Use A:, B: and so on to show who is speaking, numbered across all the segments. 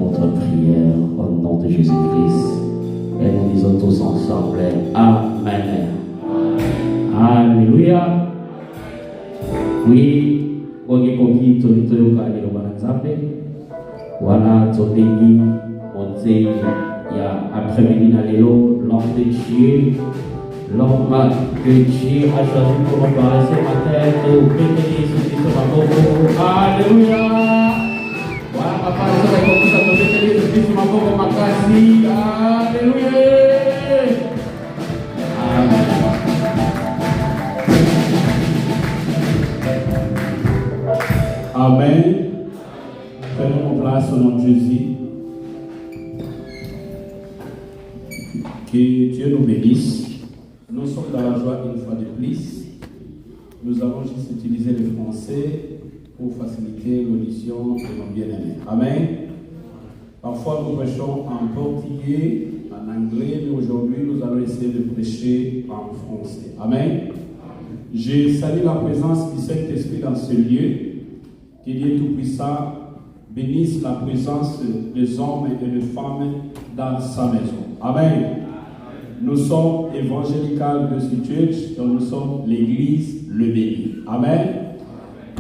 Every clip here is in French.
A: notre prière au nom de Jésus-Christ. Et nous disons tous ensemble, Amen. Alléluia. Oui, ogekoki tolitoyoka ni Bwana Nzambe. Wana totegi monte ya après-midi na lelo, l'homme de Dieu, l'homme que Dieu a choisi pour nous parler ce matin, pour bénir ceux qui sont à Bobo. Alléluia. Voilà, papa, nous sommes comme ça, nous bénir ceux qui sont à Bobo, Makasi. Alléluia.
B: Amen. Prenons place au nom de Jésus. Que Dieu nous bénisse. Nous sommes dans la joie une fois de plus. Nous avons juste utilisé le français pour faciliter l'audition de nos bien-aimés. Amen. Parfois nous prêchons en portugais, en anglais, mais aujourd'hui nous allons essayer de prêcher en français. Amen. Je salue la présence du Saint-Esprit dans ce lieu. Que Dieu Tout-Puissant bénisse la présence des hommes et des femmes dans sa maison. Amen. Nous sommes évangélical de ce church, donc nous sommes l'église le béni. Amen.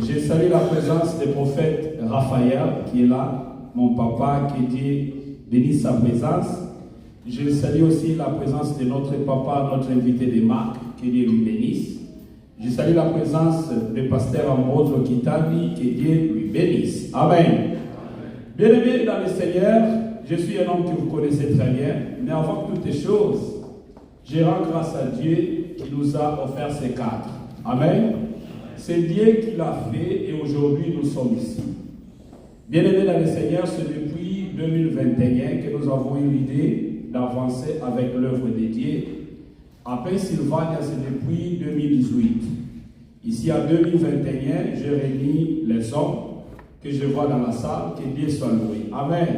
B: Je salue la présence du prophète Raphaël qui est là, mon papa, que Dieu bénisse sa présence. Je salue aussi la présence de notre papa, notre invité de Marc, que Dieu lui bénisse. Je salue la présence du pasteur Ambrose Lokitani, que Dieu lui bénisse. Amen. Bien-aimés dans le Seigneur, je suis un homme que vous connaissez très bien, mais avant toutes les choses, je rends grâce à Dieu qui nous a offert ces cadres. Amen. C'est Dieu qui l'a fait et aujourd'hui nous sommes ici. Bien-aimés dans le Seigneur, c'est depuis 2021 que nous avons eu l'idée d'avancer avec l'œuvre de Dieu. À Pennsylvanie, c'est depuis 2018. Ici, en 2021, je réunis les hommes que je vois dans la salle, que Dieu soit loué. Amen.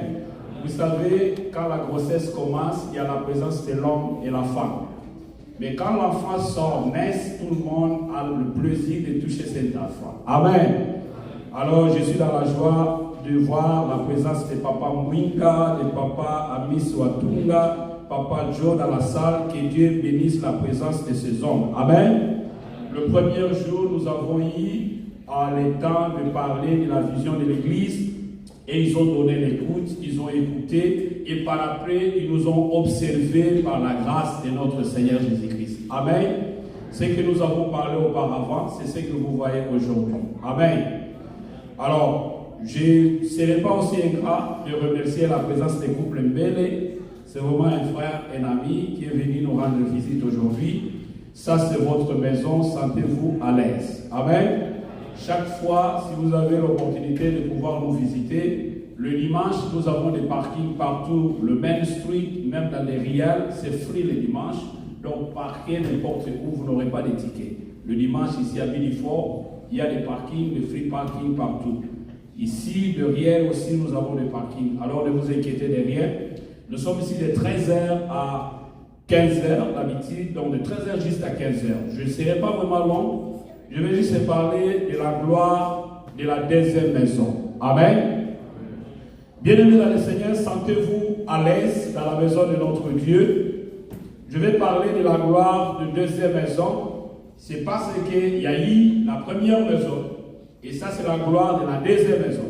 B: Vous savez, quand la grossesse commence, il y a la présence de l'homme et la femme. Mais quand l'enfant sort, naît, tout le monde a le plaisir de toucher cet enfant. Amen. Alors, je suis dans la joie de voir la présence de Papa Mwinga, de Papa Amis Watunga, Papa Joe dans la salle. Que Dieu bénisse la présence de ces hommes. Amen. Le premier jour, nous avons eu le temps de parler de la vision de l'Église. Et ils ont donné l'écoute, ils ont écouté, et par après, ils nous ont observés par la grâce de notre Seigneur Jésus-Christ. Amen. Ce que nous avons parlé auparavant, c'est ce que vous voyez aujourd'hui. Amen. Alors, je ne serai pas aussi ingrat de remercier la présence des couples Mbele. C'est vraiment un frère, un ami qui est venu nous rendre visite aujourd'hui. Ça, c'est votre maison, sentez-vous à l'aise. Amen. Chaque fois, si vous avez l'opportunité de pouvoir nous visiter, le dimanche, nous avons des parkings partout, le Main Street, même dans les riels, c'est free le dimanche. Donc, parquez n'importe où, vous n'aurez pas de tickets. Le dimanche, ici à Billyford, il y a des parkings, des free parking partout. Ici, de Riel aussi, nous avons des parkings. Alors, ne vous inquiétez de rien. Nous sommes ici de 13h à 15h d'habitude, donc de 13h jusqu'à 15h. Je ne serai pas vraiment long. Je vais juste parler de la gloire de la deuxième maison. Amen. Bien-aimés dans le Seigneur, sentez-vous à l'aise dans la maison de notre Dieu. Je vais parler de la gloire de deuxième maison. C'est parce qu'il y a eu la première maison. Et ça, c'est la gloire de la deuxième maison.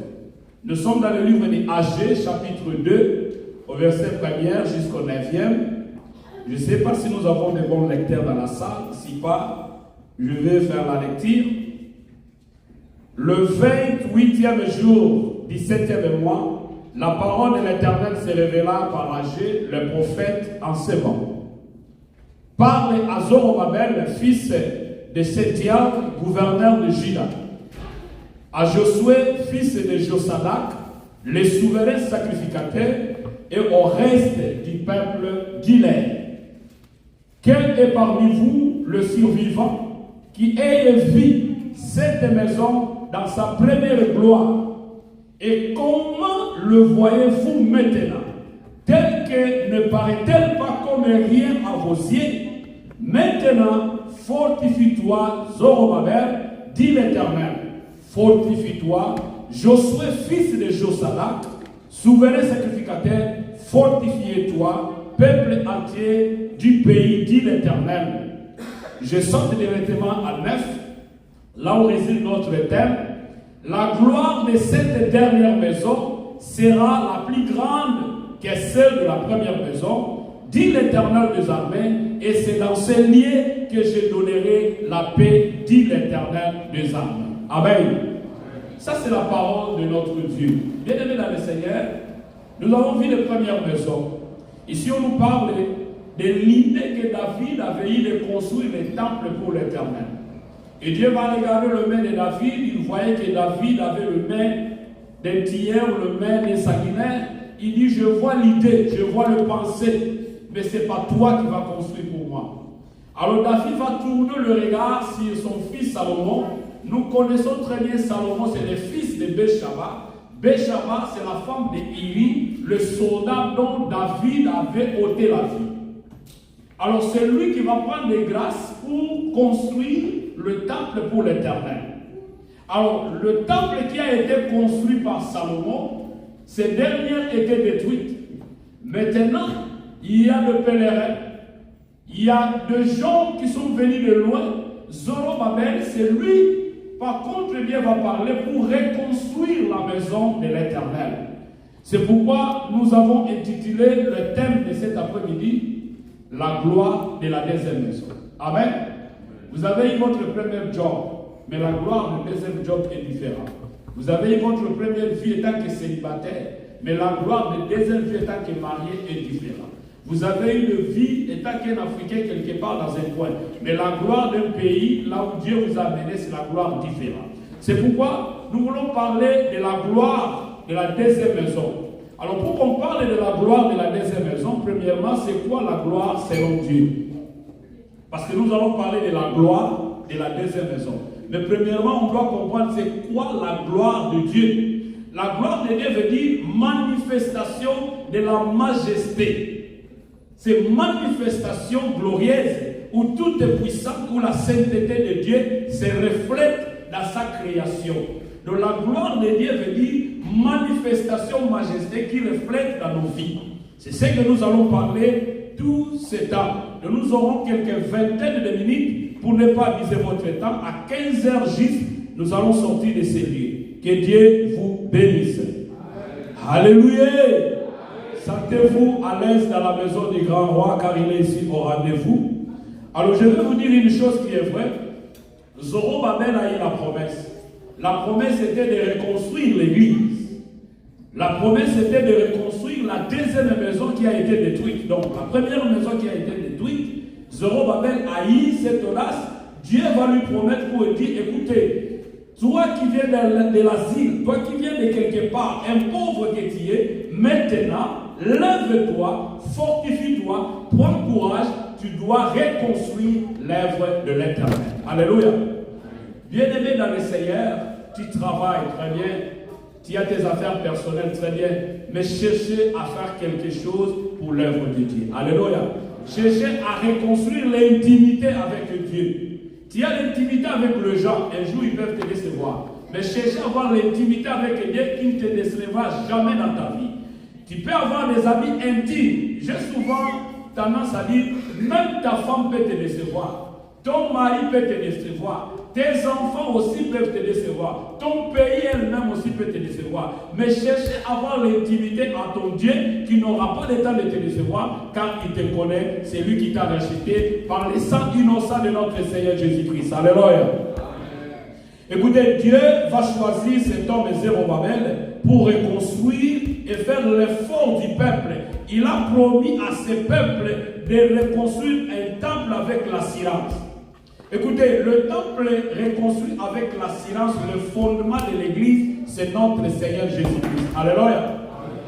B: Nous sommes dans le livre de Agé, chapitre 2, au verset 1er jusqu'au 9e. Je ne sais pas si nous avons des bons lecteurs dans la salle. Si pas, je vais faire la lecture. Le 28e jour du 7e mois, la parole de l'Éternel se révéla par Agé, le prophète, en ces mots. Parle à Zorobabel, le fils de Sétial, gouverneur de Juda, à Josué, fils de Josadak, les souverains sacrificateurs, et au reste du peuple d'Ilaï. Quel est parmi vous le survivant qui ait vu cette maison dans sa première gloire? Et comment le voyez-vous maintenant? Tel que ne paraît-elle pas comme rien à vos yeux? Maintenant, fortifie-toi, Zorobabel, dit l'Éternel. Fortifie-toi, Josué, fils de Josadak, Souverain sacrificateur, fortifiez-toi, peuple entier du pays, dit l'Éternel. Je sors des vêtements à neuf, là où réside notre terre. La gloire de cette dernière maison sera la plus grande que celle de la première maison, dit l'Éternel des armées, et c'est dans ce lieu que je donnerai la paix, dit l'Éternel des armées. Amen. Ça, c'est la parole de notre Dieu. Bien-aimés dans le Seigneur, nous avons vu les premières maisons. Ici, on nous parle de l'idée que David avait eu de construire le temple pour l'Éternel. Et Dieu va regarder le main de David, il voyait que David avait le main d'un tiers ou le main d'un sanguinaire. Il dit, je vois l'idée, je vois le pensée, mais ce n'est pas toi qui vas construire pour moi. Alors David va tourner le regard sur son fils Salomon. Nous connaissons très bien Salomon, c'est le fils de Béchaba. Béchaba, c'est la femme d'Élie, le soldat dont David avait ôté la vie. Alors c'est lui qui va prendre des grâces pour construire le temple pour l'Éternel. Alors le temple qui a été construit par Salomon, ces dernières étaient détruites. Maintenant, il y a des pèlerins, il y a des gens qui sont venus de loin. Zorobabel, c'est lui, par contre, Dieu va parler pour reconstruire la maison de l'Éternel. C'est pourquoi nous avons intitulé le thème de cet après-midi, la gloire de la deuxième maison. Amen. Vous avez eu votre premier job, mais la gloire du deuxième job est différente. Vous avez eu votre première vie étant que célibataire, mais la gloire de deuxième vie étant que marié est différente. Vous avez eu une vie étant qu'un Africain quelque part dans un coin, mais la gloire d'un pays, là où Dieu vous a amené, c'est la gloire différente. C'est pourquoi nous voulons parler de la gloire de la deuxième maison. Alors pour qu'on parle de la gloire de la deuxième maison, premièrement, c'est quoi la gloire selon Dieu? Parce que nous allons parler de la gloire de la deuxième maison. Mais premièrement, on doit comprendre c'est quoi la gloire de Dieu. La gloire de Dieu veut dire manifestation de la majesté. C'est manifestation glorieuse où tout est puissant, où la sainteté de Dieu se reflète dans sa création. Donc la gloire de Dieu veut dire manifestation majesté qui reflète dans nos vies. C'est ce que nous allons parler tout ce temps. Donc nous aurons quelques vingtaines de minutes pour ne pas abuser votre temps. À 15h juste, nous allons sortir de ces lieux. Que Dieu vous bénisse. Amen. Alléluia. Sentez-vous à l'aise dans la maison du grand roi car il est ici au rendez-vous. Alors je vais vous dire une chose qui est vraie. Zorobabel a eu la promesse. La promesse était de reconstruire l'église. La promesse était de reconstruire la deuxième maison qui a été détruite. Donc la première maison qui a été détruite, Zorobabel a eu cette audace. Dieu va lui promettre pour lui dire, écoutez, toi qui viens de l'asile, toi qui viens de quelque part, un pauvre que tu es, maintenant, lève-toi, fortifie-toi, prends courage, tu dois reconstruire l'œuvre de l'Éternel. Alléluia. Bien-aimé dans le Seigneur, tu travailles très bien, tu as tes affaires personnelles très bien, mais cherchez à faire quelque chose pour l'œuvre de Dieu. Alléluia. Cherchez à reconstruire l'intimité avec Dieu. Tu as l'intimité avec le gens, un jour ils peuvent te décevoir. Mais cherchez à avoir l'intimité avec Dieu qui ne te décevra jamais dans ta vie. Tu peux avoir des amis intimes. J'ai souvent tendance à dire, même ta femme peut te décevoir. Ton mari peut te décevoir. Tes enfants aussi peuvent te décevoir. Ton pays elle-même aussi peut te décevoir. Mais cherchez à avoir l'intimité en ton Dieu qui n'aura pas le temps de te décevoir car il te connaît. C'est lui qui t'a racheté par le sang innocent de notre Seigneur Jésus-Christ. Alléluia. Écoutez, Dieu va choisir cet homme Zorobabel pour reconstruire et faire l'effort du peuple. Il a promis à ce peuple de reconstruire un temple avec la silence. Écoutez, le temple reconstruit avec la silence, le fondement de l'église, c'est notre Seigneur Jésus-Christ. Alléluia.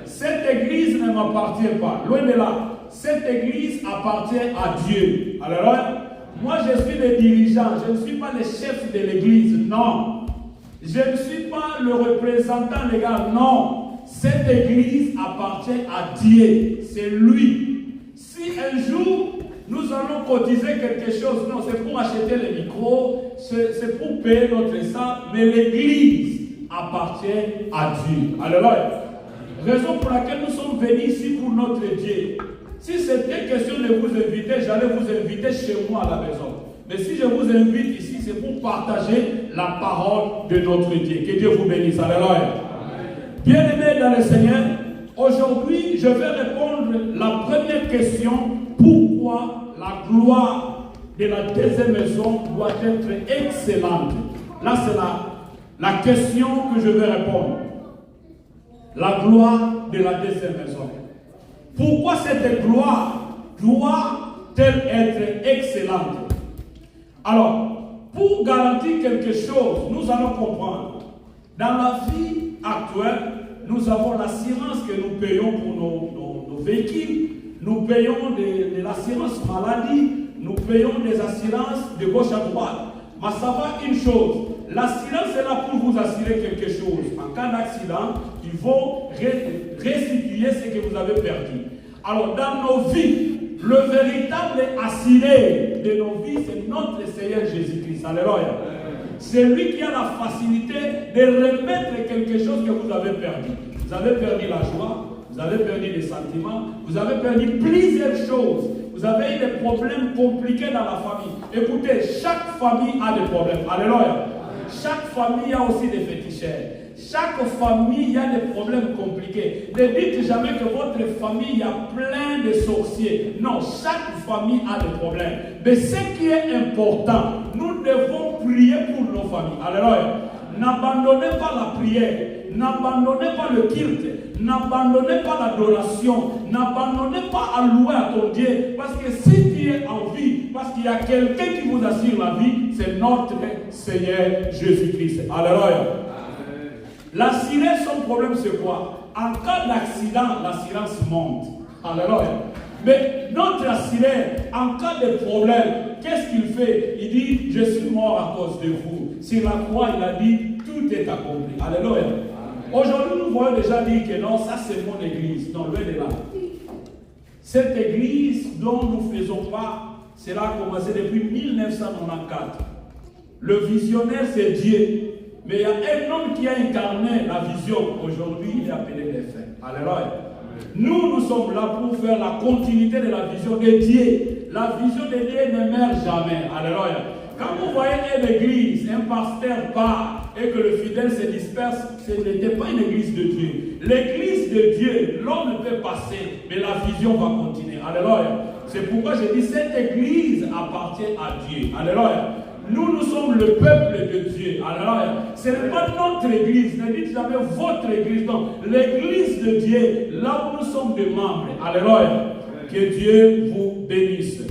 B: Cette église ne m'appartient pas. Loin de là. Cette église appartient à Dieu. Alléluia. Moi, je suis le dirigeant. Je ne suis pas le chef de l'église. Non. Je ne suis pas le représentant légal. Non. Cette église appartient à Dieu. C'est lui. Si un jour, nous allons cotiser quelque chose, non, c'est pour acheter les micros, c'est pour payer notre sang, mais l'église appartient à Dieu. Alléluia. Raison pour laquelle nous sommes venus ici pour notre Dieu. Si c'était question de vous inviter, j'allais vous inviter chez moi à la maison. Mais si je vous invite ici, c'est pour partager la parole de notre Dieu. Que Dieu vous bénisse. Alléluia. Bien-aimés dans le Seigneur, aujourd'hui, je vais répondre à la première question. Pourquoi la gloire de la deuxième maison doit être excellente? Là, c'est la question que je vais répondre. La gloire de la deuxième maison. Pourquoi cette gloire doit-elle être excellente? Alors, pour garantir quelque chose, nous allons comprendre. Dans la vie actuelle, nous avons l'assurance que nous payons pour nos véhicules, nous payons de l'assurance maladie, nous payons des assurances de gauche à droite. Mais savoir une chose, l'assurance est là pour vous assurer quelque chose. En cas d'accident, ils vont restituer ce que vous avez perdu. Alors, dans nos vies, le véritable assuré de nos vies, c'est notre Seigneur Jésus-Christ. Alléluia. C'est lui qui a la facilité de remettre quelque chose que vous avez perdu. Vous avez perdu la joie, vous avez perdu les sentiments, vous avez perdu plusieurs choses. Vous avez eu des problèmes compliqués dans la famille. Écoutez, chaque famille a des problèmes. Alléluia. Chaque famille a aussi des féticheurs. Chaque famille, il y a des problèmes compliqués. Ne dites jamais que votre famille, il y a plein de sorciers. Non, chaque famille a des problèmes. Mais ce qui est important, nous devons prier pour nos familles. Alléluia. N'abandonnez pas la prière. N'abandonnez pas le culte. N'abandonnez pas l'adoration. N'abandonnez pas à louer à ton Dieu. Parce que si tu es en vie, parce qu'il y a quelqu'un qui vous assure la vie, c'est notre Seigneur Jésus-Christ. Alléluia. L'assurance, son problème, c'est quoi? En cas d'accident, l'assurance monte. Alléluia. Mais notre assureur, en cas de problème, qu'est-ce qu'il fait? Il dit, je suis mort à cause de vous. Sur la croix, il a dit, tout est accompli. Alléluia. Aujourd'hui, nous voyons déjà dire que non, ça c'est mon église. Non, loin de là. Cette église dont nous faisons part, cela a commencé depuis 1994. Le visionnaire, c'est Dieu. Mais il y a un homme qui a incarné la vision. Aujourd'hui, il est appelé les faits. Alléluia. Nous sommes là pour faire la continuité de la vision de Dieu. La vision de Dieu ne meurt jamais. Alléluia. Quand vous voyez une église, un pasteur part et que le fidèle se disperse, ce n'était pas une église de Dieu. L'église de Dieu, l'homme peut passer, mais la vision va continuer. Alléluia. C'est pourquoi je dis cette église appartient à Dieu. Alléluia. Nous sommes le peuple de Dieu. Alléluia. Ce n'est pas notre église. Ne dites jamais votre église. Non. L'église de Dieu, là où nous sommes des membres. Alléluia. Que Dieu vous bénisse.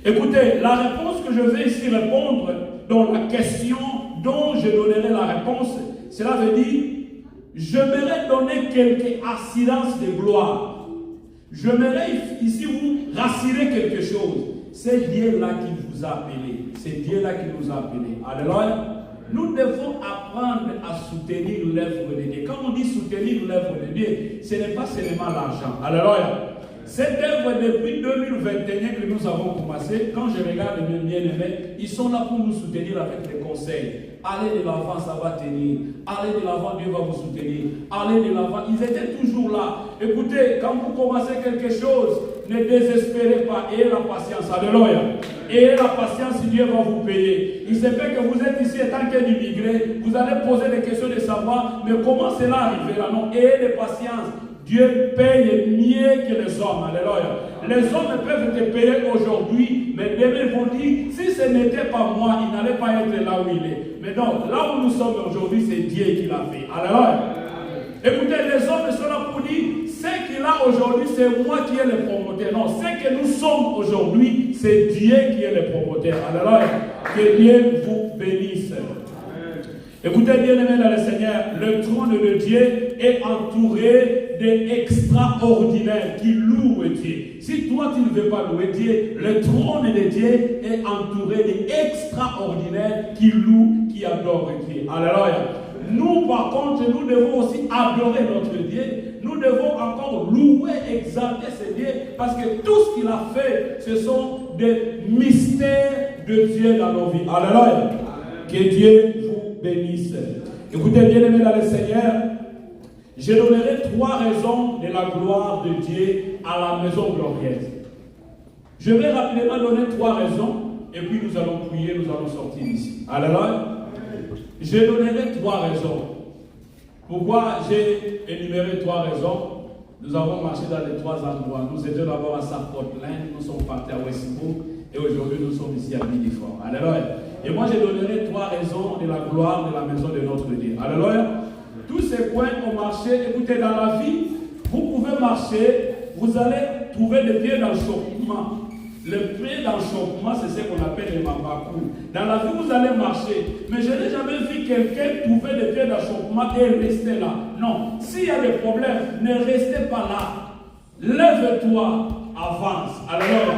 B: Écoutez, la réponse que je vais ici répondre dans la question dont je donnerai la réponse, cela veut dire, j'aimerais donner quelques assurances de gloire. J'aimerais ici vous rassurer quelque chose. C'est Dieu-là qui vous a appelé. C'est Dieu-là qui nous a appelés. Alléluia. Nous devons apprendre à soutenir l'œuvre de Dieu. Quand on dit soutenir l'œuvre de Dieu, ce n'est pas seulement l'argent. Alléluia. Cette œuvre depuis 2021 que nous avons commencé, quand je regarde mes bien-aimés, ils sont là pour nous soutenir avec des conseils. Allez de l'avant, ça va tenir. Allez de l'avant, Dieu va vous soutenir. Allez de l'avant. Ils étaient toujours là. Écoutez, quand vous commencez quelque chose, ne désespérez pas. Ayez la patience. Alléluia. Ayez la patience, Dieu va vous payer. Il se fait que vous êtes ici en tant qu'immigré. Vous allez poser des questions de savoir, mais comment cela arrivera? Non, ayez de patience. Dieu paye mieux que les hommes. Alléluia. Les hommes peuvent te payer aujourd'hui, mais demain ils vont dire, si ce n'était pas moi, il n'allait pas être là où il est. Mais non, là où nous sommes aujourd'hui, c'est Dieu qui l'a fait. Alléluia. Écoutez, les hommes sont là pour dire, ce qu'il a aujourd'hui, c'est moi qui ai le promoteur. Non, ce que nous sommes aujourd'hui, c'est Dieu qui est le promoteur. Alléluia. Que Dieu vous bénisse. Écoutez, bien-aimés dans le Seigneur, le trône de Dieu est entouré d'extraordinaires qui louent Dieu. Si toi tu ne veux pas louer Dieu, le trône de Dieu est entouré d'extraordinaires qui louent, qui adorent Dieu. Alléluia. Nous, par contre, nous devons aussi adorer notre Dieu. Nous devons encore louer, exalter ce Dieu, parce que tout ce qu'il a fait, ce sont des mystères de Dieu dans nos vies. Alléluia. Que Dieu vous bénisse. Écoutez, bien-aimés dans le Seigneur, Je donnerai 3 raisons de la gloire de Dieu à la maison glorieuse. Je vais rapidement donner 3 raisons et puis nous allons prier, nous allons sortir d'ici. Alléluia. Je donnerai 3 raisons. Pourquoi j'ai énuméré 3 raisons? Nous avons marché dans les 3 endroits. Nous étions d'abord à South-Portland, nous sommes partis à Westbrook et aujourd'hui nous sommes ici à Bideford. Alléluia. Et moi je donnerai 3 raisons de la gloire de la maison de notre Dieu. Alléluia. Tous ces points ont marché. Écoutez, dans la vie, vous pouvez marcher, vous allez trouver des pieds d'achoppement. Le pied d'achoppement, c'est ce qu'on appelle les mabakou. Dans la vie, vous allez marcher. Mais je n'ai jamais vu quelqu'un trouver des pieds d'achoppement et rester là. Non. S'il y a des problèmes, ne restez pas là. Lève-toi, avance. Alors,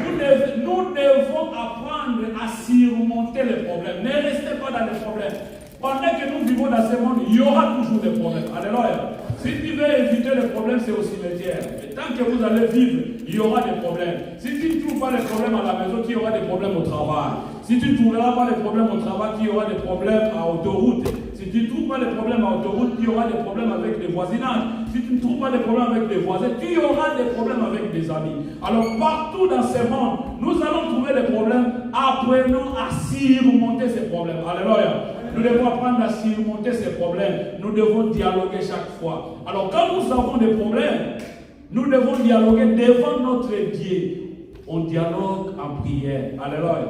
B: nous devons apprendre à surmonter les problèmes. Ne restez pas dans les problèmes. Pendant que nous vivons dans ce monde, il y aura toujours des problèmes. Alléluia. Si tu veux éviter les problèmes, c'est au cimetière. Et tant que vous allez vivre, il y aura des problèmes. Si tu ne trouves pas les problèmes à la maison, il y aura des problèmes au travail. Si tu ne trouveras pas les problèmes au travail, il y aura des problèmes à autoroute. Si tu ne trouves pas les problèmes à autoroute, il y aura des problèmes avec les voisinages. Si tu ne trouves pas des problèmes avec les voisins, il y aura des problèmes avec des amis. Alors partout dans ce monde, nous allons trouver des problèmes. Apprenons à surmonter ces problèmes. Alléluia. Nous devons apprendre à surmonter ces problèmes. Nous devons dialoguer chaque fois. Alors quand nous avons des problèmes, nous devons dialoguer devant notre Dieu. On dialogue en prière. Alléluia.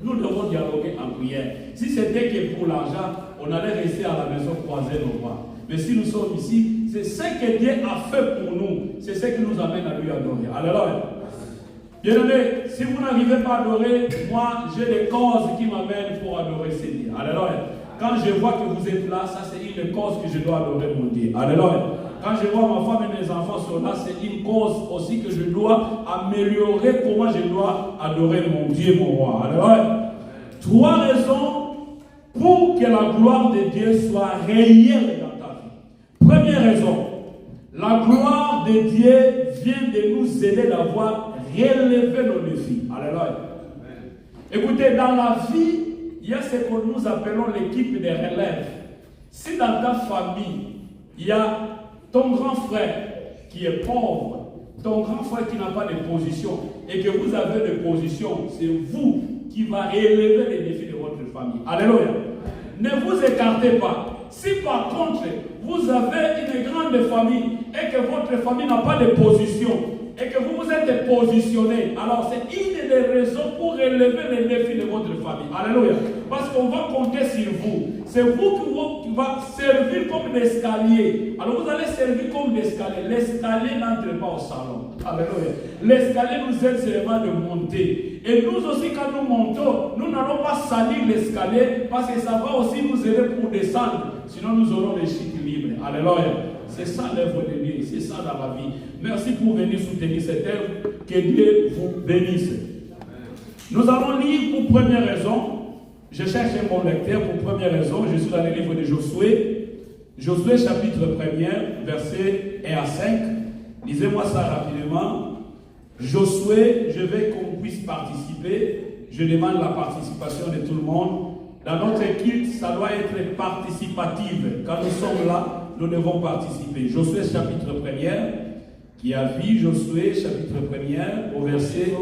B: Nous devons dialoguer en prière. Si c'était que pour l'argent, on allait rester à la maison croiser nos bras. Mais si nous sommes ici, c'est ce que Dieu a fait pour nous. C'est ce qui nous amène à lui adorer. Alléluia. Bien-aimés, si vous n'arrivez pas à adorer, moi j'ai des causes qui m'amènent pour adorer ce Dieu. Alléluia. Quand je vois que vous êtes là, ça c'est une cause que je dois adorer mon Dieu. Alléluia. Quand je vois ma femme et mes enfants sont là, c'est une cause aussi que je dois améliorer comment je dois adorer mon Dieu, mon roi. Alléluia. 3 raisons pour que la gloire de Dieu soit réelle dans ta vie. Première raison, la gloire de Dieu vient de nous aider d'avoir relevé nos défis. Alléluia. Écoutez, dans la vie, il y a ce que nous appelons l'équipe des relèves. Si dans ta famille, il y a ton grand frère qui est pauvre, ton grand frère qui n'a pas de position, et que vous avez des positions, c'est vous qui va élever les défis de votre famille. Alléluia. Ne vous écartez pas. Si par contre, vous avez une grande famille et que votre famille n'a pas de position, et que vous vous êtes positionné, alors c'est une des raisons pour relever les défis de votre famille. Alléluia. Parce qu'on va compter sur vous. C'est vous qui va servir comme l'escalier. Alors vous allez servir comme l'escalier. L'escalier n'entre pas au salon. Alléluia. L'escalier nous aide seulement de monter. Et nous aussi, quand nous montons, nous n'allons pas salir l'escalier parce que ça va aussi nous aider pour descendre. Sinon, nous aurons les chutes libres. Alléluia. C'est ça l'œuvre de Dieu. C'est ça dans la vie. Merci pour venir soutenir cette œuvre. Que Dieu vous bénisse. Nous allons lire pour première raison. Je cherche un bon lecteur pour première raison. Je suis dans le livre de Josué. Josué chapitre 1er, versets 1 à 5. Lisez-moi ça rapidement. Josué, je veux qu'on puisse participer. Je demande la participation de tout le monde. Dans notre équipe, ça doit être participatif. Quand nous sommes là, nous devons participer. Josué chapitre 1er, qui a vu Josué chapitre 1er au verset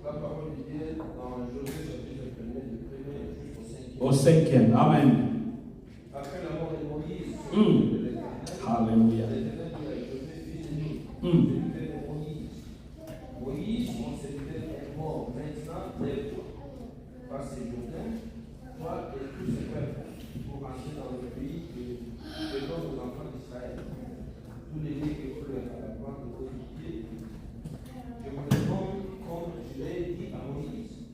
C: La parole de Dieu dans Josué chapitre 1er, du 1er
B: au 5e. Amen.
C: Après la mort de Moïse,
B: Alléluia.
C: Moïse, mon serviteur, est mort. Maintenant, lève-toi. Passe ces Jourdain, toi et tout ce peuple, pour entrer dans le pays que donne aux enfants d'Israël. Tous les lieux que vous leur avez de vos pieds. Je vous réponds comme je l'ai dit à Moïse.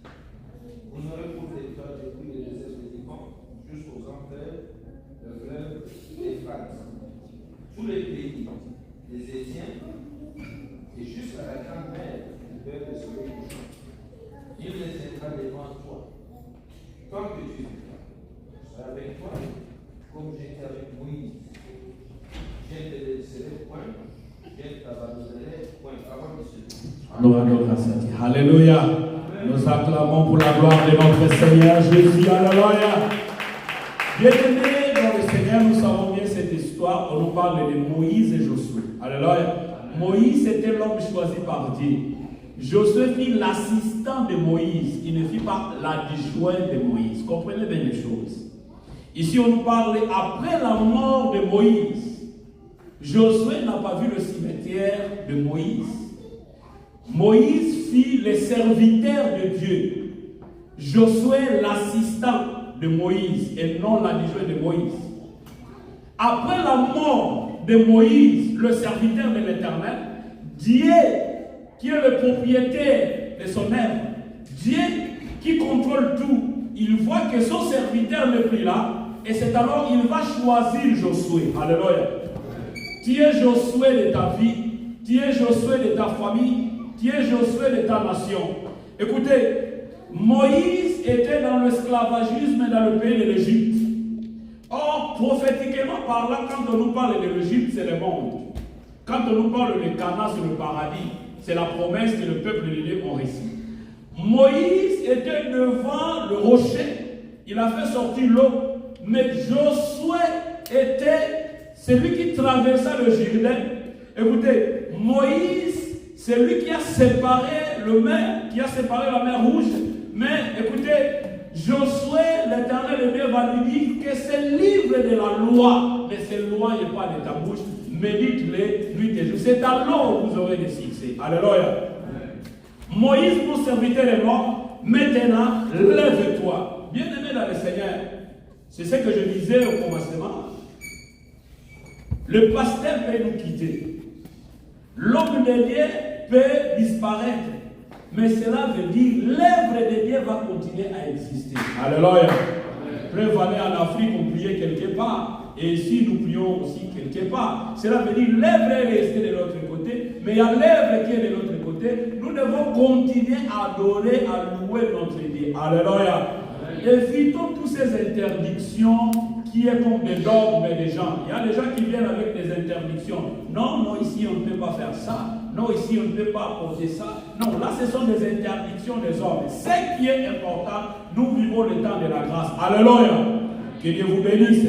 C: Vous n'aurez pour territoire depuis le désert de Liban jusqu'aux enfers, le fleuve d'Euphrate. Tous les pays des Étiens et jusqu'à la grande mer du peuple de soleil couchant. Il les tiendra devant toi. Tant que tu vivras, je serai avec toi, comme j'étais avec Moïse. Je ne te laisserai point, je ne t'abandonnerai point. Parole de Dieu.
B: Alléluia. Nous acclamons pour la gloire de notre Seigneur Jésus. Alléluia. Bien-aimés dans le Seigneur, nous savons bien cette histoire. On parle de Moïse et Josué. Alléluia. Moïse était l'homme choisi par Dieu. Josué fut l'assistant de Moïse. Il ne fut pas l'adjoint de Moïse. Comprenez bien les choses. Ici, on nous parle après la mort de Moïse. Josué n'a pas vu le cimetière de Moïse. Moïse fut le serviteur de Dieu. Josué l'assistant de Moïse et non l'adjoint de Moïse. Après la mort de Moïse, le serviteur de l'Éternel, Dieu, qui est le propriétaire de son œuvre, Dieu qui contrôle tout, il voit que son serviteur n'est plus là, et c'est alors qu'il va choisir Josué. Alléluia. Tu es Josué de ta vie, tu es Josué de ta famille, tu es Josué de ta nation. Écoutez, Moïse était dans l'esclavagisme dans le pays de l'Égypte. Or, prophétiquement parlant, quand on nous parle de l'Égypte, c'est le monde. Quand on nous parle de Cana, c'est le paradis. C'est la promesse que le peuple de Dieu a reçue. Moïse était devant le rocher. Il a fait sortir l'eau. Mais Josué était celui qui traversa le Jourdain. Écoutez, Moïse, c'est lui qui a séparé le mer, qui a séparé la mer Rouge. Mais écoutez, Josué, l'Éternel de Dieu va lui dire que c'est livre de la loi, mais ces lois n'est pas de ta bouche. Médite-les nuit et jour. C'est alors que vous aurez des succès. Alléluia. Moïse, mon serviteur, est mort. Maintenant, lève-toi. Bien-aimé dans le Seigneur, c'est ce que je disais au commencement. Le pasteur peut nous quitter. L'homme de Dieu peut disparaître. Mais cela veut dire l'œuvre de Dieu va continuer à exister. Alléluia. Preuve aller en Afrique, on priait quelque part. Et ici, nous prions aussi quelque part. Cela veut dire l'œuvre est restée de l'autre côté. Mais il y a l'œuvre qui est de l'autre côté. Nous devons continuer à adorer, à louer notre Dieu. Alléluia. Évitons toutes ces interdictions qui est comme des dogmes des gens. Il y a des gens qui viennent avec des interdictions. Non, non, ici on ne peut pas faire ça. Non, ici on ne peut pas poser ça. Non, là ce sont des interdictions des hommes. Ce qui est important, nous vivons le temps de la grâce. Alléluia. Que Dieu vous bénisse.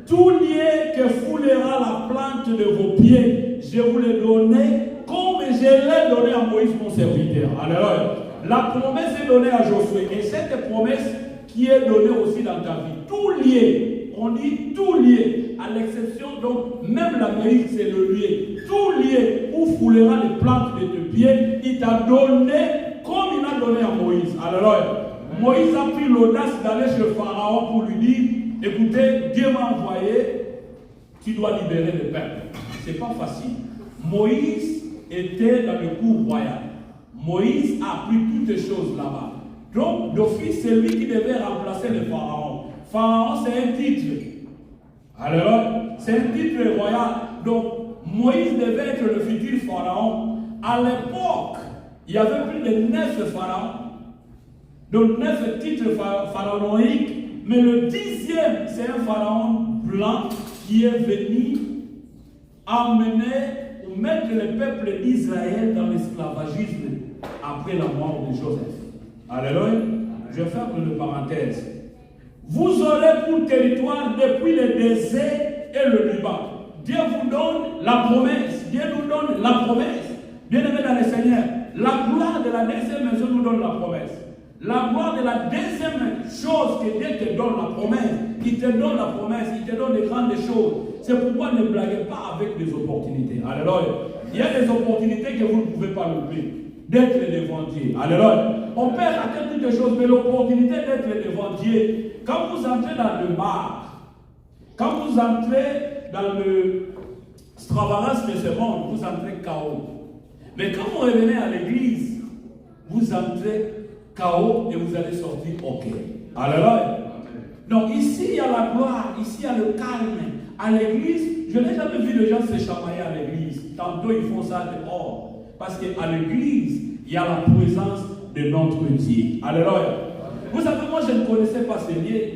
B: Tout lieu que foulera la plante de vos pieds, je vous l'ai donné comme je l'ai donné à Moïse mon serviteur. Alléluia. La promesse est donnée à Josué. Et cette promesse qui est donnée aussi dans ta vie. Tout lieu, on dit tout lieu, à l'exception donc, même l'Amérique c'est le lieu. Tout lieu où foulera les plantes de tes pieds, il t'a donné comme il a donné à Moïse. Alléluia. Moïse a pris l'audace d'aller chez Pharaon pour lui dire, écoutez, Dieu m'a envoyé, tu dois libérer le peuple. C'est pas facile. Moïse était dans le cours royal. Moïse a appris toutes les choses là-bas. Donc, d'office, c'est lui qui devait remplacer le pharaon. Pharaon, c'est un titre. Alors, c'est un titre royal. Donc, Moïse devait être le futur pharaon. À l'époque, il y avait plus de 9 pharaons. Donc, 9 titres pharaoniques. Mais le 10e, c'est un pharaon blanc qui est venu emmener ou mettre le peuple d'Israël dans l'esclavagisme après la mort de Joseph. Alléluia. Je ferme une parenthèse. Vous aurez pour territoire depuis le désert et le Liban. Dieu vous donne la promesse. Dieu nous donne la promesse. Bien-aimés dans le Seigneur, la gloire de la deuxième maison nous donne la promesse. La gloire de la deuxième chose que Dieu te donne, la promesse. Il te donne la promesse, il te donne des grandes choses. C'est pourquoi ne blaguez pas avec des opportunités. Alléluia. Il y a des opportunités que vous ne pouvez pas louper. D'être devant Dieu. Alléluia. On peut rater toutes les choses, mais l'opportunité d'être devant Dieu, quand vous entrez dans le bar, quand vous entrez dans le extravagance de ce monde, vous entrez chaos. Mais quand vous revenez à l'église, vous entrez chaos et vous allez sortir OK. Alléluia. Donc ici, il y a la gloire, ici, il y a le calme. À l'église, je n'ai jamais vu les gens se chamailler à l'église. Tantôt, ils font ça dehors. Parce qu'à l'église, il y a la présence de notre Dieu. Alléluia. Vous savez, moi, je ne connaissais pas ces lieux.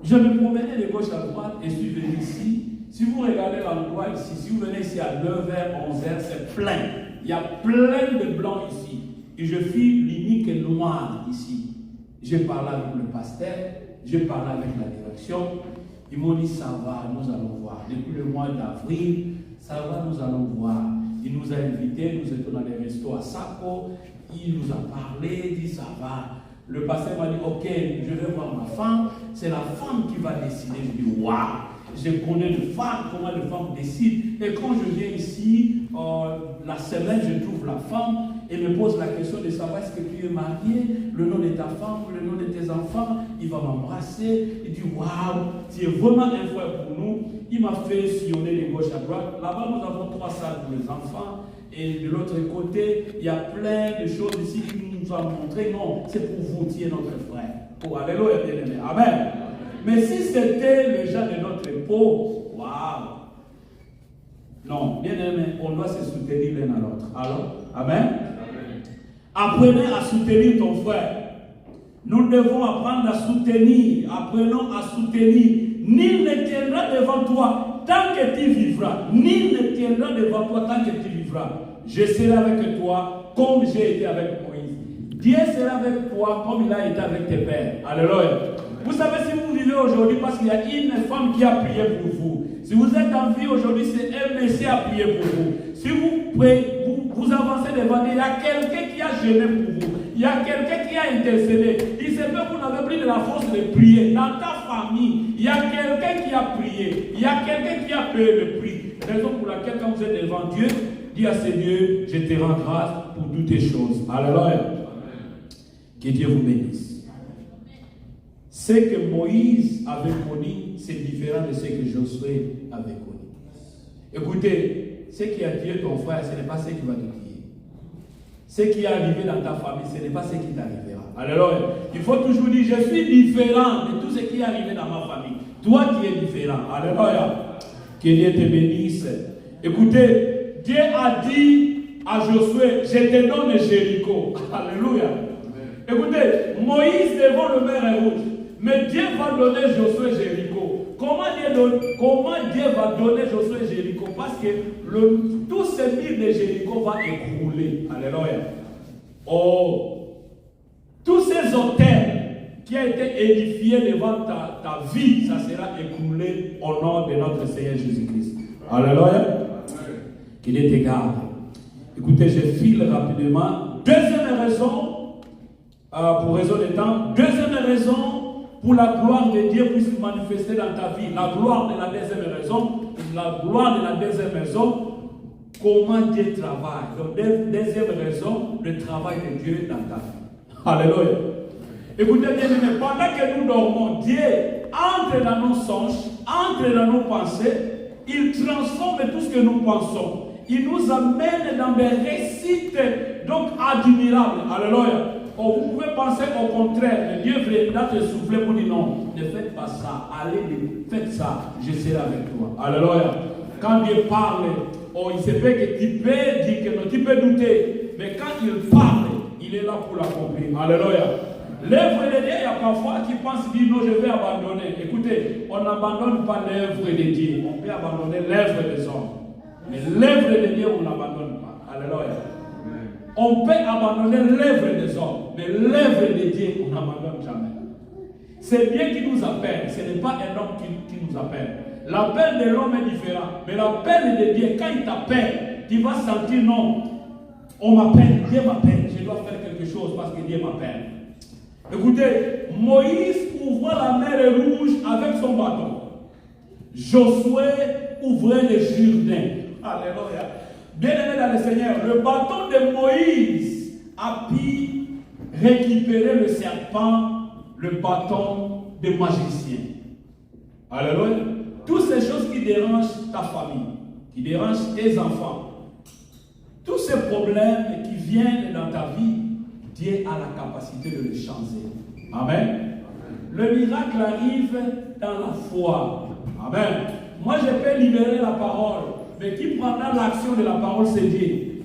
B: Je me promenais de gauche à droite et suis venu ici. Si vous regardez l'endroit ici, si vous venez ici à 9h, 11h, c'est plein. Il y a plein de blancs ici. Et je suis l'unique noir ici. J'ai parlé avec le pasteur, j'ai parlé avec la direction. Ils m'ont dit, ça va, nous allons voir. Depuis le mois d'avril, ça va, nous allons voir. Il nous a invités, nous étions dans les restos à Sako. Il nous a parlé, dit, ça va. Le pasteur m'a dit, ok, je vais voir ma femme. C'est la femme qui va décider. Je dis, waouh, je connais de femmes, comment les femmes décident. Et quand je viens ici, la semaine, je trouve la femme et me pose la question de savoir est-ce que tu es marié, le nom de ta femme, le nom de tes enfants. Il va m'embrasser. Il dit, waouh, tu es vraiment un frère pour nous. Il m'a fait sillonner de gauche à droite. Là-bas, nous avons 3 salles pour les enfants. Et de l'autre côté, il y a plein de choses ici qui nous ont montré. Non, c'est pour vous, tu es notre frère. Oh, alléluia, bien-aimé. Amen. Mais si c'était le genre de notre peau, waouh. Non, bien-aimé, on doit se soutenir l'un à l'autre. Alors, amen. Apprenez à soutenir ton frère. Nous devons apprendre à soutenir. Apprenons à soutenir. Nul ne tiendra devant toi tant que tu vivras. Nul ne tiendra devant toi tant que tu vivras. Je serai avec toi comme j'ai été avec Moïse. Dieu sera avec toi comme il a été avec tes pères. Alléluia. Vous savez, si vous vivez aujourd'hui, parce qu'il y a une femme qui a prié pour vous. Si vous êtes en vie aujourd'hui, c'est un monsieur qui a prié pour vous. Si vous avancez devant lui, il y a quelqu'un qui a gêné pour vous. Il y a quelqu'un qui a intercédé. Il se peut que vous n'avez plus de la force de prier. Dans ta famille, il y a quelqu'un qui a prié. Il y a quelqu'un qui a payé le prix. Raison pour laquelle, quand vous êtes devant Dieu, dis à ce Dieu, je te rends grâce pour toutes les choses. Alléluia. Que Dieu vous bénisse. Ce que Moïse avait connu, c'est différent de ce que Josué avait connu. Écoutez, ce qui a tué ton frère, ce n'est pas ce qui va te tuer. Ce qui est arrivé dans ta famille, ce n'est pas ce qui t'arrivera. Alléluia. Il faut toujours dire, je suis différent de tout ce qui est arrivé dans ma famille. Toi qui es différent. Alléluia. Que Dieu te bénisse. Écoutez, Dieu a dit à Josué, je te donne Jéricho. Alléluia. Écoutez, Moïse devant le mer rouge. Mais Dieu va donner Josué Jéricho. Comment Dieu va donner Josué Jéricho? Parce que tout ce mur de Jéricho va écrouler. Alléluia. Oh, tous ces hôtels qui ont été édifiés devant ta vie, ça sera écroulé au nom de notre Seigneur Jésus-Christ. Alléluia. Qu'il est égal. Écoutez, je file rapidement. Deuxième raison, pour raison de temps, deuxième raison, pour la gloire de Dieu puisse se manifester dans ta vie. La gloire de la deuxième raison, comment Dieu travaille. Donc, deuxième raison, le travail de Dieu dans ta vie. Alléluia. Écoutez bien, mais pendant que nous dormons, Dieu entre dans nos songes, entre dans nos pensées, il transforme tout ce que nous pensons. Il nous amène dans des récits donc admirables. Alléluia. Oh, vous pouvez penser au contraire, mais Dieu va te souffler pour dire non, ne faites pas ça, allez, faites ça, je serai avec toi. Alléluia. Quand Dieu parle, oh, il se peut que tu peux dire que non, tu peux douter, mais quand il parle, il est là pour l'accomplir. Alléluia. L'œuvre de Dieu, il y a parfois qui pensent dire non, je vais abandonner. Écoutez, on n'abandonne pas l'œuvre de Dieu, on peut abandonner l'œuvre des hommes, mais l'œuvre de Dieu, on n'abandonne pas. Alléluia. On peut abandonner l'œuvre des hommes, mais l'œuvre de Dieu, on n'abandonne jamais. C'est Dieu qui nous appelle, ce n'est pas un homme qui nous appelle. L'appel de l'homme est différent, mais l'appel de Dieu, quand il t'appelle, tu vas sentir non, on m'appelle, Dieu m'appelle, je dois faire quelque chose parce que Dieu m'appelle. Écoutez, Moïse ouvrait la mer Rouge avec son bâton. Josué ouvrait le Jourdain. Alléluia. Bien-aimé dans le Seigneur, le bâton de Moïse a pu récupérer le serpent, le bâton des magiciens. Alléluia. Toutes ces choses qui dérangent ta famille, qui dérangent tes enfants, tous ces problèmes qui viennent dans ta vie, Dieu a la capacité de les changer. Amen. Le miracle arrive dans la foi. Amen. Moi, je peux libérer la parole. Mais qui prendra l'action de la parole, c'est Dieu.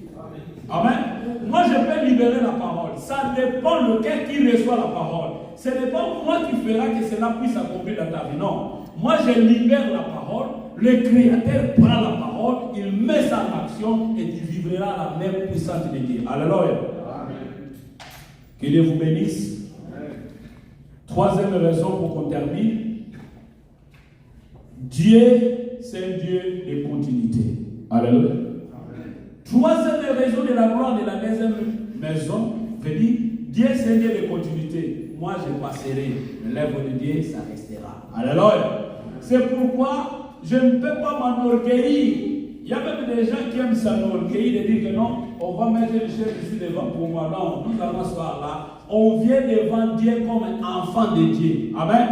B: Amen. Moi, je peux libérer la parole. Ça dépend lequel qui reçoit la parole. Ce n'est pas moi qui fera que cela puisse s'accomplir dans ta vie. Non. Moi, je libère la parole. Le Créateur prend la parole. Il met ça en action et tu vivras la même puissance de Dieu. Alléluia. Que Dieu vous bénisse. Troisième raison pour qu'on termine. Dieu, c'est un Dieu de continuité. Alléluia. Troisième raison de la gloire de la deuxième maison, veut dire, Dieu, c'est un Dieu de continuité. Moi, je passerai, mais l'œuvre de Dieu, ça restera. Alléluia. C'est pourquoi je ne peux pas m'enorgueillir. Il y a même des gens qui aiment s'enorgueillir et dire que non, on va mettre le chef ici devant pour moi. Non, nous allons s'asseoir là. On vient devant Dieu comme un enfant de Dieu. Amen.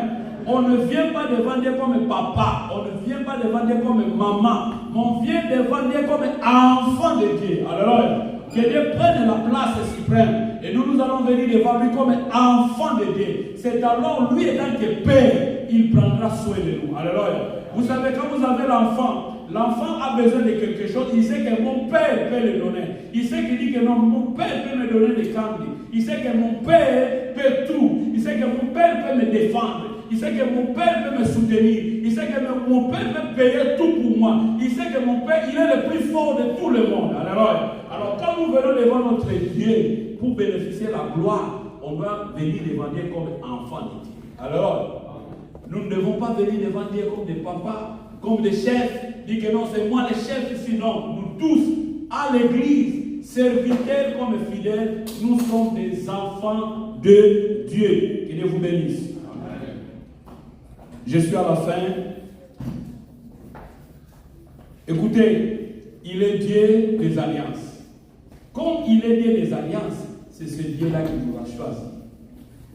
B: On ne vient pas devant Dieu comme papa. On ne vient pas devant Dieu comme maman. On vient devant Dieu comme enfant de Dieu. Alléluia. Que Dieu prenne la place suprême. Et nous allons venir devant lui comme enfant de Dieu. C'est alors lui étant que Père, il prendra soin de nous. Alléluia. Vous savez, quand vous avez l'enfant a besoin de quelque chose, il sait que mon père peut le donner. Il sait qu'il dit que non, mon père peut me donner des candies. Il sait que mon père peut tout. Il sait que mon père peut me défendre. Il sait que mon père peut me soutenir. Il sait que mon père peut payer tout pour moi. Il sait que mon père, il est le plus fort de tout le monde. Alléluia. Alors quand nous venons devant notre Dieu pour bénéficier de la gloire, on doit venir devant Dieu comme enfant de Dieu. Alors, nous ne devons pas venir devant Dieu comme des papas, comme des chefs. Dire que non, c'est moi le chef ici. Non, nous tous, à l'église, serviteurs comme fidèles, nous sommes des enfants de Dieu. Que Dieu vous bénisse. Amen. Je suis à la fin. Écoutez, il est Dieu des alliances. Comme il est Dieu des alliances, c'est ce Dieu-là qui nous a choisi.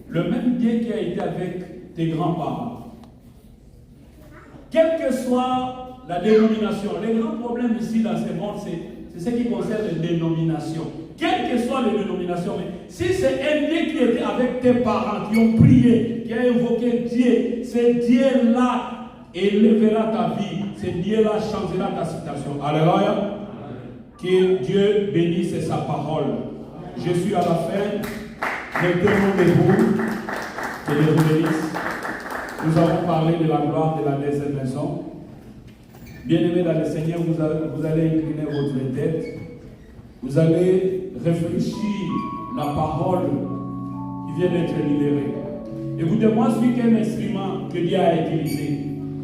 B: Le même Dieu qui a été avec tes grands-parents. Quelle que soit la dénomination, les grands problèmes ici dans ce monde, c'est ce qui concerne les dénominations. Quelles que soient les dénominations, mais si c'est un Dieu qui était avec tes parents, qui ont prié, qui a évoqué Dieu, ce Dieu-là élèvera ta vie, ce Dieu-là changera ta situation. Alléluia. Que Dieu bénisse sa parole. Je suis à la fin. Mettez-vous debout. Que Dieu vous bénisse. Nous avons parlé de la gloire de la deuxième maison. Bien-aimés dans le Seigneur, vous allez incliner votre tête. Vous allez réfléchir la parole qui vient d'être libérée. Écoutez-moi, je suis qu'un instrument que Dieu a utilisé.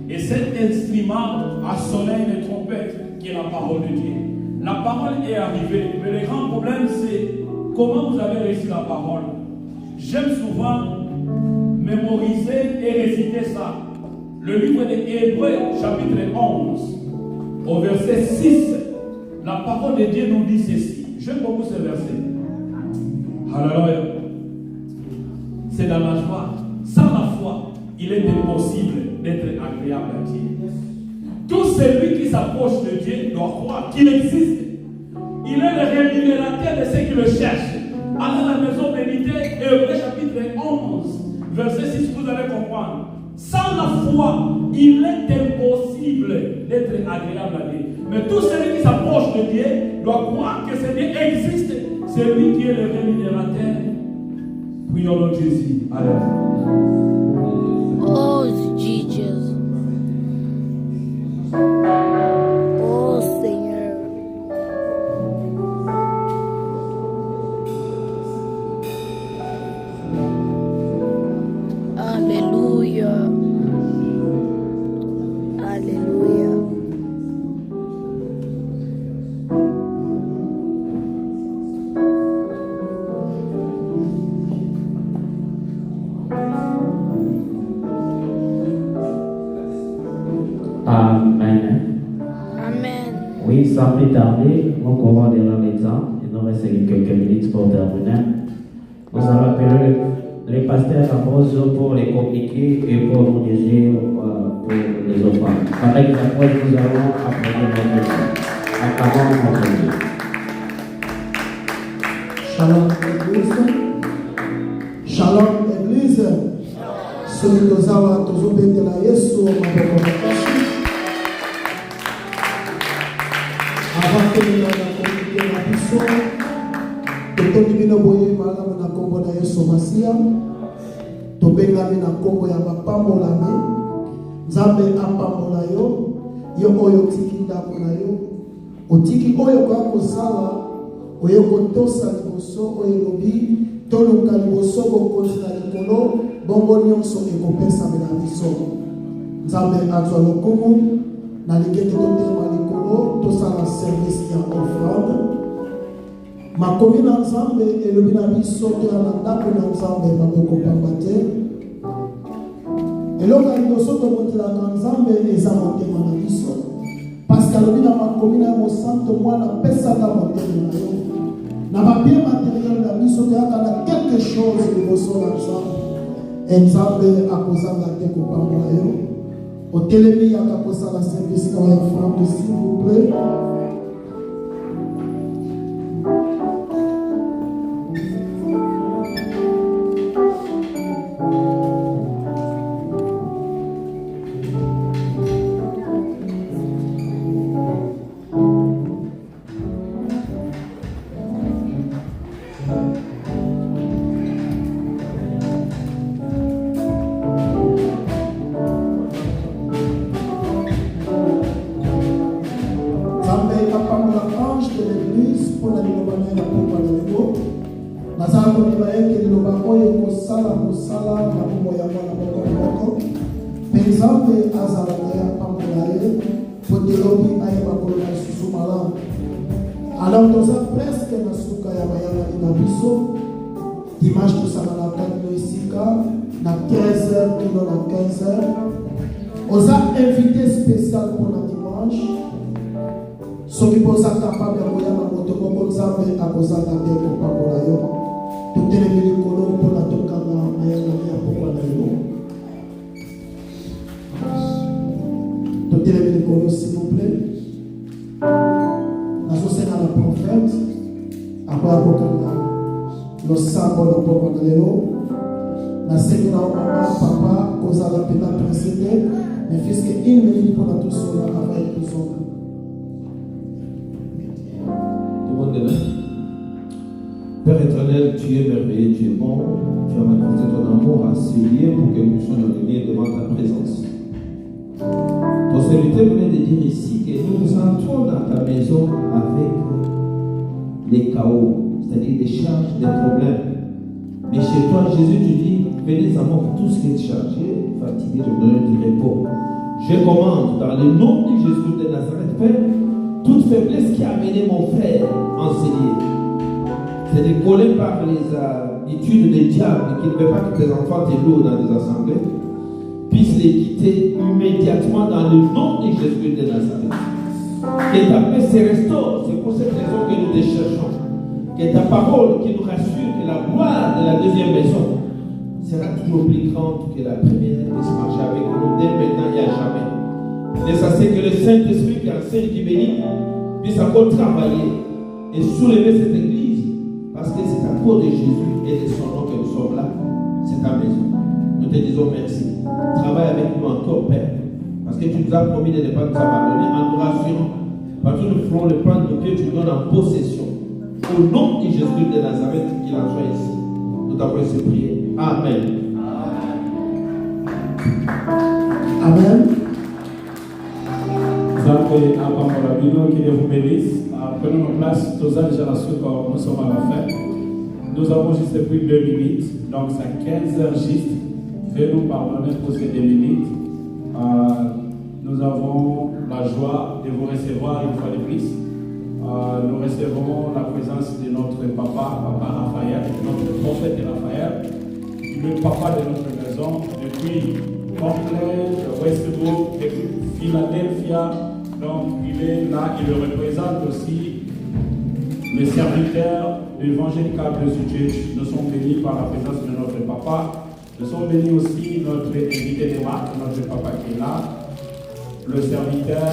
B: Et cet instrument a sonné une trompette qui est la parole de Dieu. La parole est arrivée, mais le grand problème c'est comment vous avez réussi la parole. J'aime souvent mémoriser et réciter ça. Le livre des Hébreux, chapitre 11, au verset 6, la parole de Dieu nous dit ceci. J'aime beaucoup ce verset. Alléluia. C'est dans la joie. Sans la foi, il est impossible d'être agréable à Dieu. Tout celui qui s'approche de Dieu doit croire qu'il existe. Il est le rémunérateur de ceux qui le cherchent. Allez à la maison méditer, Hébreux chapitre 11, verset 6, vous allez comprendre. Sans la foi, il est impossible d'être agréable à Dieu. Mais tout celui qui s'approche de Dieu doit croire que ce Dieu existe. C'est lui qui est le rémunérateur. Prions notre Jésus. Alléluia.
D: Oh, Jesus. Oh, Seigneur. Alléluia. Alléluia.
A: Amen.
D: Amen.
A: Oui, sans plus tarder, on commence dans les temps. Il nous reste quelques minutes pour terminer. Nous allons appeler les pasteurs à pause pour les communiquer et pour nous dire pour les offrandes. Pendant qu'ils approchent, nous allons apprendre notre Dieu. Acclamons notre Dieu.
E: Shalom Église. Shalom Église. Soki tozawa tozobetela Yesu maboko makasi. Avant tolinga na komite na biso, totondi bino boye malamu na kombo na Yesu Masia. Tobengami na kombo ya bapambolami. Nzambe apambola yo, yo oyo otiki ndako na yo. Otiki oyo kwa kosala, oyo kotosa liboso oyo lobi, toluka liboso bokonzi na likolo, bongo nyonso ekopesamela biso. Nzambe azwa lokumu na ligete totema likolo tosala service ya offrande makomi na Nzambe elobi na biso toya na ndako na Nzambe maboko pamba te eloko ya liboso tobotelaka Nzambe eza motema na biso parce que alobi na makomi na mosantu mwana pesaka motema na yo na babie materiel na biso toyaka na quelque chose liboso na Nzambe Nzambe akozanga te kopambola yo otelemi yaka kosala service na ya offrande s'il vous plaît. Alors nous avons presque na suka ya mayanga ina biso dimanche tout ça na 4 isika na 15h kilo na 15h on a invité spécial pour le dimanche ceux qui posent capable ya moya na moto ko Nzambe akozaka te ko pakola yo tutelemi likolo pour la tokanga mayanga ya pokwa na yo tutelemi likolo s'il vous plaît. Associé à la prophète, après la le sabbat, le peuple de l'élo, la sécurité, maman, papa, cause à la peine précédée, mais fils que une minute pour la tout seul, avec tout seul.
C: Tout le monde est là. Père éternel, tu es merveilleux, tu es bon, tu as manifesté ton amour à ce lieu pour que nous puissions nous réunir devant ta présence. Ton serviteur venait de dire ici que nous entrons dans ta maison avec les chaos, c'est-à-dire des charges, des problèmes. Mais chez toi, Jésus, tu dis, venez à moi pour tout ce qui est chargé, fatigué, je vous donne du repos. Je commande dans le nom de Jésus de Nazareth, Père, toute faiblesse qui a amené mon frère enseigné, c'est de coller par les habitudes des diables qui ne veulent pas que tes enfants te louent dans des assemblées, puisse les quitter immédiatement dans le nom de Jésus de Nazareth. Que ta paix se restaure, c'est pour cette raison que nous te cherchons. Que ta parole qui nous rassure que la gloire de la deuxième maison sera toujours plus grande que la première, puisse marcher avec nous dès maintenant et à jamais. Laisse assez que le Saint-Esprit qui enseigne, qui bénit, puisse encore travailler et soulever cette église, parce que c'est à cause de Jésus et de son nom que nous sommes là. C'est ta maison. Nous te disons merci. Travaille avec nous encore, Père. Parce que tu nous as promis de ne pas nous abandonner en nous rassurant. Parce que nous ferons le plan de Dieu, tu nous donnes en possession. Au nom de Jésus de Nazareth, qu'il en soit ici. Nous t'avons laissé prier. Amen.
E: Amen.
B: Que Dieu vous bénisse. Prenons nos places. Nous sommes à la fin. Nous avons juste pris 2 minutes. Donc, c'est 15h juste. Veuillez nous pardonner pour ces 2 minutes. Nous avons la joie de vous recevoir une fois de plus. Nous recevons la présence de notre papa Raphaël, notre prophète Raphaël, le papa de notre maison, depuis Oakland, Westbrook, depuis Philadelphia. Donc il est là, il représente aussi les serviteurs de l'évangélical de Church. Nous sommes bénis par la présence de notre papa. Nous sommes bénis aussi notre invité de marque, notre papa qui est là, le serviteur